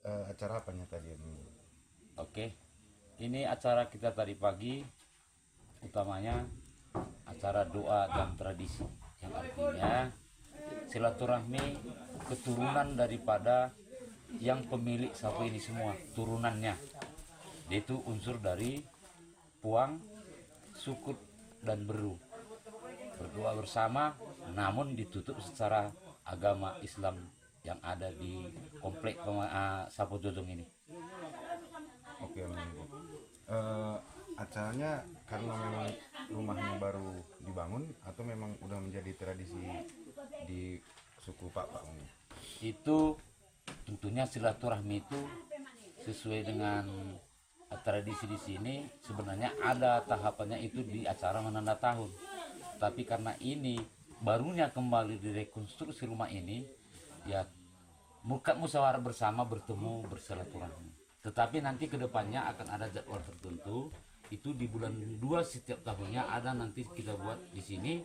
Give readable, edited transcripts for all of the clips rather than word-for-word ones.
acara apanya tadi? Oke, ini acara kita tadi pagi utamanya acara doa dan tradisi yang artinya silaturahmi keturunan daripada yang pemilik sapu ini semua turunannya. Itu unsur dari Puang, Sukut dan Beru. Berdoa bersama namun ditutup secara agama Islam yang ada di komplek Sapu Dodong ini. Oke, eh, acaranya karena memang rumahnya baru dibangun atau memang udah menjadi tradisi di suku Pak ini? Itu tentunya silaturahmi itu sesuai dengan tradisi di sini. Sebenarnya ada tahapannya itu di acara menanda tahun, tapi karena ini barunya kembali direkonstruksi rumah ini, ya musyawarah bersama bertemu bersilaturahmi. Tetapi nanti kedepannya akan ada jadwal tertentu. Itu di bulan 2 setiap tahunnya ada nanti kita buat di sini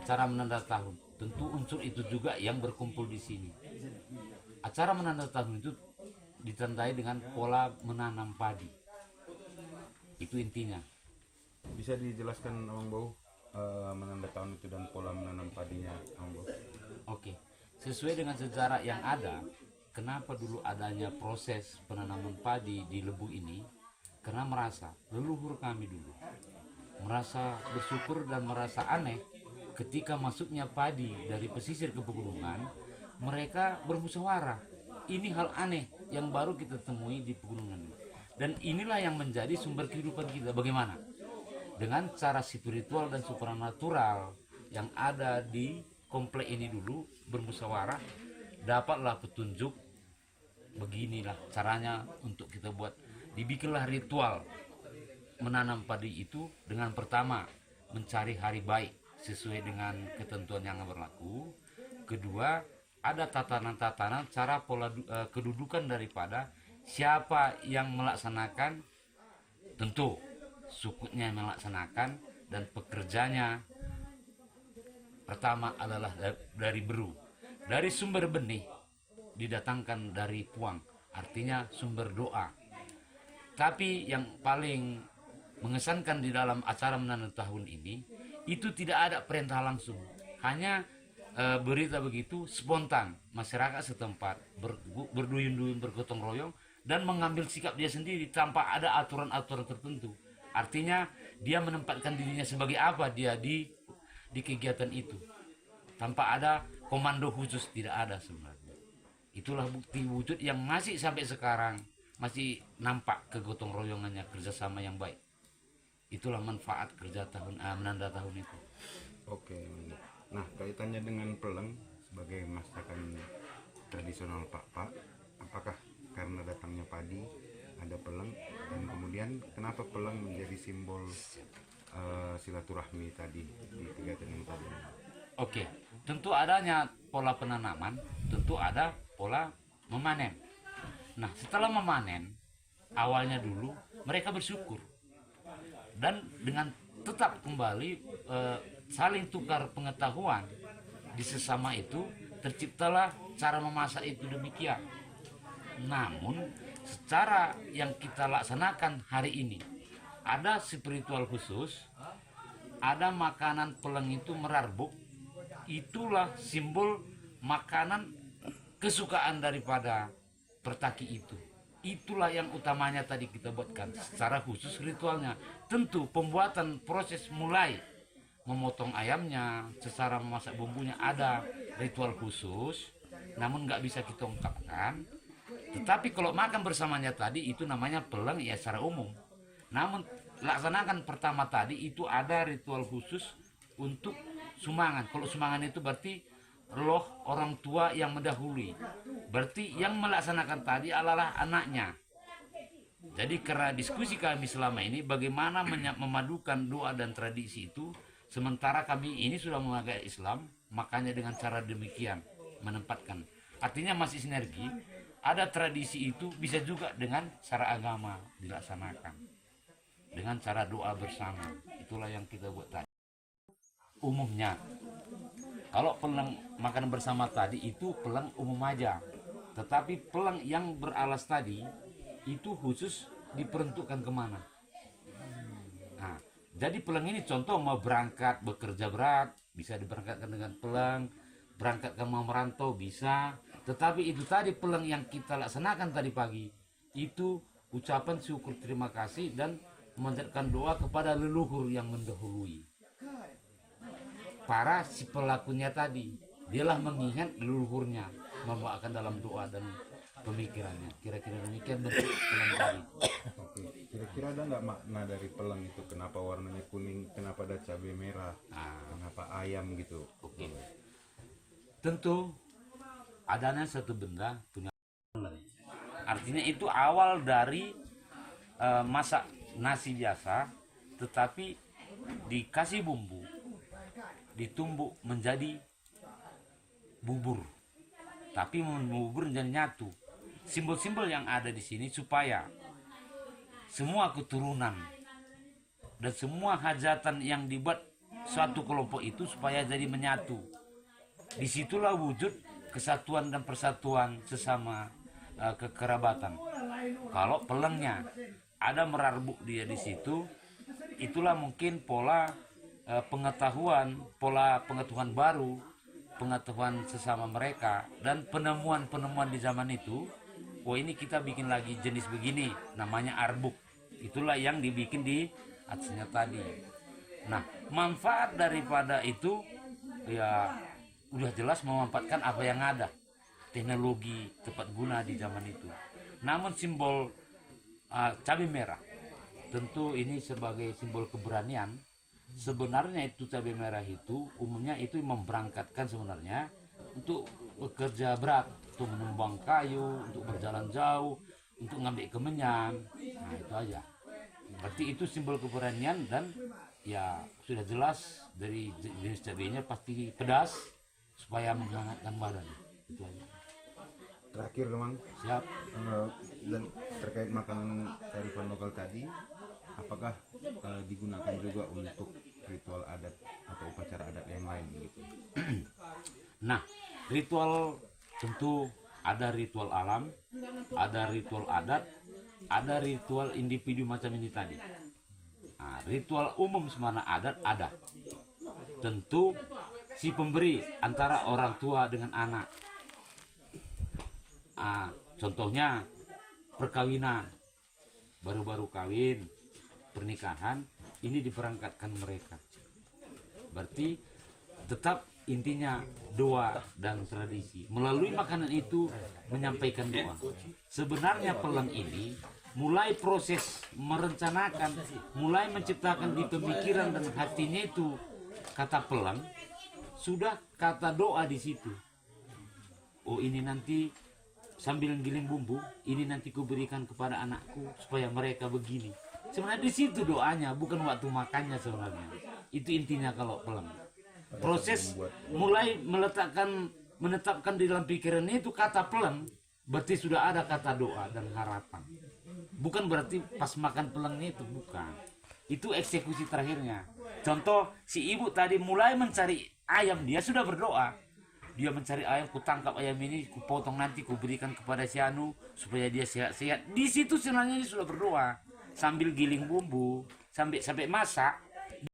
acara menanda tahun. Tentu unsur itu juga yang berkumpul di sini. Acara menanda tahun itu ditandai dengan pola menanam padi. Itu intinya. Bisa dijelaskan Abang Bau menanda tahun itu dan pola menanam padinya Abang Bau? Oke. Sesuai dengan sejarah yang ada, kenapa dulu adanya proses penanaman padi di Lebu ini? Karena merasa leluhur kami dulu merasa bersyukur dan merasa aneh ketika masuknya padi dari pesisir ke pegunungan. Mereka bermusyawarah, ini hal aneh yang baru kita temui di pegunungan, dan inilah yang menjadi sumber kehidupan kita. Bagaimana dengan cara spiritual dan supranatural yang ada di komplek ini dulu bermusyawarah, dapatlah petunjuk beginilah caranya untuk kita buat. Dibikinlah ritual menanam padi itu dengan pertama mencari hari baik sesuai dengan ketentuan yang berlaku. Kedua, ada tatanan-tatanan cara pola kedudukan daripada siapa yang melaksanakan. Tentu sukutnya yang melaksanakan, dan pekerjanya pertama adalah dari Beru. Dari sumber benih didatangkan dari Puang, artinya sumber doa. Tapi yang paling mengesankan di dalam acara menanam tahun ini, itu tidak ada perintah langsung. Hanya berita begitu spontan. Masyarakat setempat berduyun-duyun, bergotong royong, dan mengambil sikap dia sendiri tanpa ada aturan-aturan tertentu. Artinya dia menempatkan dirinya sebagai apa dia di kegiatan itu. Tanpa ada komando khusus, tidak ada sebenarnya. Itulah bukti wujud yang masih sampai sekarang masih nampak kegotong royongannya, kerjasama yang baik. Itulah manfaat kerja menanda tahun itu. Oke. Nah, kaitannya dengan peleng sebagai masakan tradisional Pak, apakah karena datangnya padi ada peleng, dan kemudian kenapa peleng menjadi simbol silaturahmi tadi di kegiatan yang tadi? Oke, tentu adanya pola penanaman, tentu ada pola memanen. Nah, setelah memanen, awalnya dulu mereka bersyukur, dan dengan tetap kembali saling tukar pengetahuan di sesama itu, terciptalah cara memasak itu demikian. Namun secara yang kita laksanakan hari ini ada spiritual khusus, ada makanan peleng itu merarbuk. Itulah simbol makanan kesukaan daripada Pertaki itu. Itulah yang utamanya tadi kita buatkan secara khusus ritualnya. Tentu pembuatan proses mulai memotong ayamnya, secara memasak bumbunya ada ritual khusus, namun nggak bisa kita ungkapkan. Tetapi kalau makan bersamanya tadi itu namanya peleng ya secara umum. Namun laksanakan pertama tadi itu ada ritual khusus untuk sumangan. Kalau sumangan itu berarti roh orang tua yang mendahului. Berarti yang melaksanakan tadi adalah anaknya. Jadi karena diskusi kami selama ini bagaimana memadukan doa dan tradisi itu, sementara kami ini sudah memakai Islam, makanya dengan cara demikian menempatkan. Artinya masih sinergi. Ada tradisi itu bisa juga dengan cara agama dilaksanakan, dengan cara doa bersama. Itulah yang kita buat tadi. Umumnya kalau peleng makan bersama tadi itu peleng umum aja. Tetapi pelang yang beralas tadi itu khusus diperuntukkan kemana. Nah, jadi pelang ini contoh mau berangkat bekerja berat bisa diberangkatkan dengan pelang, berangkat ke mau merantau bisa. Tetapi itu tadi pelang yang kita laksanakan tadi pagi itu ucapan syukur terima kasih dan memanjatkan doa kepada leluhur yang mendahului. Para si pelakunya tadi, dialah mengingat leluhurnya, membawakan dalam doa dan pemikirannya. Kira-kira demikian bentuk pelang tadi. Oke, kira-kira ada nggak makna dari pelang itu? Kenapa warnanya kuning? Kenapa ada cabai merah? Kenapa ayam gitu? Oke. Tentu adanya satu benda punya pelang. Artinya itu awal dari masak nasi biasa, tetapi dikasih bumbu, ditumbuk menjadi bubur. Tapi bubur menjadi nyatu. Simbol-simbol yang ada di sini supaya semua keturunan dan semua hajatan yang dibuat suatu kelompok itu supaya jadi menyatu. Disitulah wujud kesatuan dan persatuan sesama kekerabatan. Kalau pelengnya ada merarbuk dia di situ, itulah mungkin pola pengetahuan baru, pengetahuan sesama mereka dan penemuan-penemuan di zaman itu. Oh ini kita bikin lagi jenis begini, namanya arbuk. Itulah yang dibikin di atasnya tadi. Nah, manfaat daripada itu ya udah jelas memanfaatkan apa yang ada. Teknologi tepat guna di zaman itu. Namun simbol cabai merah, tentu ini sebagai simbol keberanian. Sebenarnya itu cabai merah itu umumnya itu memberangkatkan sebenarnya untuk bekerja berat, untuk menumbang kayu, untuk berjalan jauh, untuk ngambil kemenyan. Nah itu aja. Berarti itu simbol keberanian dan ya sudah jelas dari jenis cabainya pasti pedas supaya menghangatkan badan. Itu aja. Terakhir Kemang, Siap. dan terkait makanan kearifan lokal tadi, apakah digunakan juga untuk ritual adat atau upacara adat yang lain gitu? Nah, ritual tentu ada ritual alam, ada ritual adat, ada ritual individu macam ini tadi. Nah, ritual umum semana adat ada. Tentu si pemberi antara orang tua dengan anak. Contohnya perkawinan, baru-baru kawin, pernikahan, ini diperangkatkan mereka. Berarti tetap intinya doa dan tradisi. Melalui makanan itu menyampaikan doa. Sebenarnya pelang ini mulai proses merencanakan, mulai menciptakan di pemikiran dan hatinya itu kata pelang, sudah kata doa di situ. Oh ini nanti sambil giling bumbu, ini nanti kuberikan kepada anakku supaya mereka begini. Sebenarnya di situ doanya, bukan waktu makannya sebenarnya. Itu intinya kalau pelang. Proses mulai menetapkan di dalam pikirannya itu kata pelang, berarti sudah ada kata doa dan harapan. Bukan berarti pas makan pelangnya itu, bukan. Itu eksekusi terakhirnya. Contoh, si ibu tadi mulai mencari ayam, dia sudah berdoa. Dia mencari ayam, ku tangkap ayam ini, ku potong nanti, ku berikan kepada si Anu supaya dia sehat-sehat. Di situ sebenarnya dia sudah berdoa sambil giling bumbu, sampai masak.